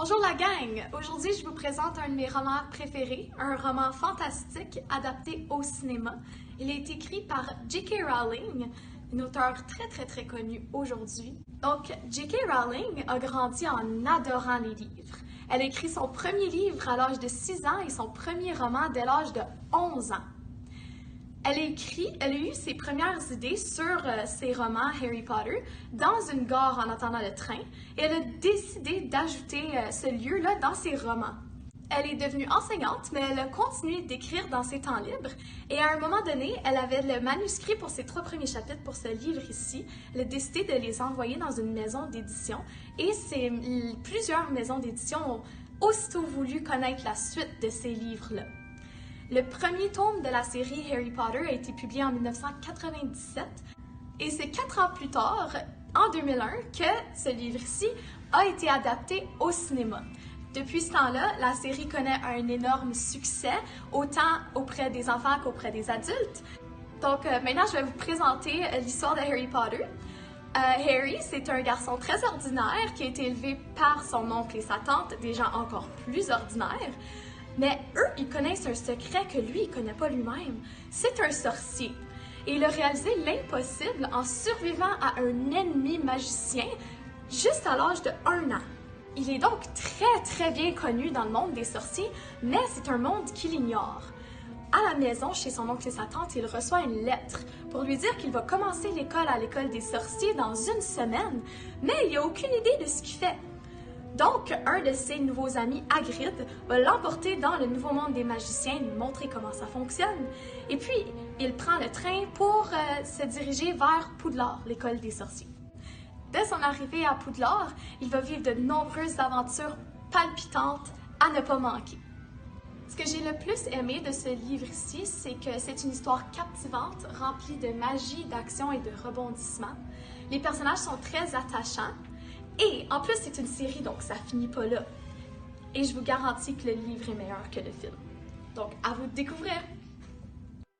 Bonjour la gang! Aujourd'hui, je vous présente un de mes romans préférés, un roman fantastique adapté au cinéma. Il est écrit par J.K. Rowling, une auteure très connue aujourd'hui. Donc, J.K. Rowling a grandi en adorant les livres. Elle a écrit son premier livre à l'âge de 6 ans et son premier roman dès l'âge de 11 ans. Elle a eu ses premières idées sur ses romans Harry Potter dans une gare en attendant le train et elle a décidé d'ajouter ce lieu-là dans ses romans. Elle est devenue enseignante, mais elle a continué d'écrire dans ses temps libres et à un moment donné, elle avait le manuscrit pour ses 3 premiers chapitres pour ce livre ici. Elle a décidé de les envoyer dans une maison d'édition et plusieurs maisons d'édition ont aussitôt voulu connaître la suite de ces livres-là. Le premier tome de la série Harry Potter a été publié en 1997 et c'est 4 ans plus tard, en 2001, que ce livre-ci a été adapté au cinéma. Depuis ce temps-là, la série connaît un énorme succès, autant auprès des enfants qu'auprès des adultes. Donc maintenant, je vais vous présenter l'histoire de Harry Potter. Harry, c'est un garçon très ordinaire qui a été élevé par son oncle et sa tante, des gens encore plus ordinaires. Mais eux, ils connaissent un secret que lui, il ne connaît pas lui-même. C'est un sorcier. Et il a réalisé l'impossible en survivant à un ennemi magicien juste à l'âge de 1 an. Il est donc très bien connu dans le monde des sorciers, mais c'est un monde qu'il ignore. À la maison, chez son oncle et sa tante, il reçoit une lettre pour lui dire qu'il va commencer l'école à l'école des sorciers dans 1 semaine, mais il n'a aucune idée de ce qu'il fait. Donc, un de ses nouveaux amis, Hagrid, va l'emporter dans le nouveau monde des magiciens, lui montrer comment ça fonctionne. Et puis, il prend le train pour se diriger vers Poudlard, l'école des sorciers. Dès son arrivée à Poudlard, il va vivre de nombreuses aventures palpitantes à ne pas manquer. Ce que j'ai le plus aimé de ce livre-ci, c'est que c'est une histoire captivante, remplie de magie, d'action et de rebondissements. Les personnages sont très attachants. Et en plus, c'est une série, donc ça finit pas là. Et je vous garantis que le livre est meilleur que le film. Donc, à vous de découvrir!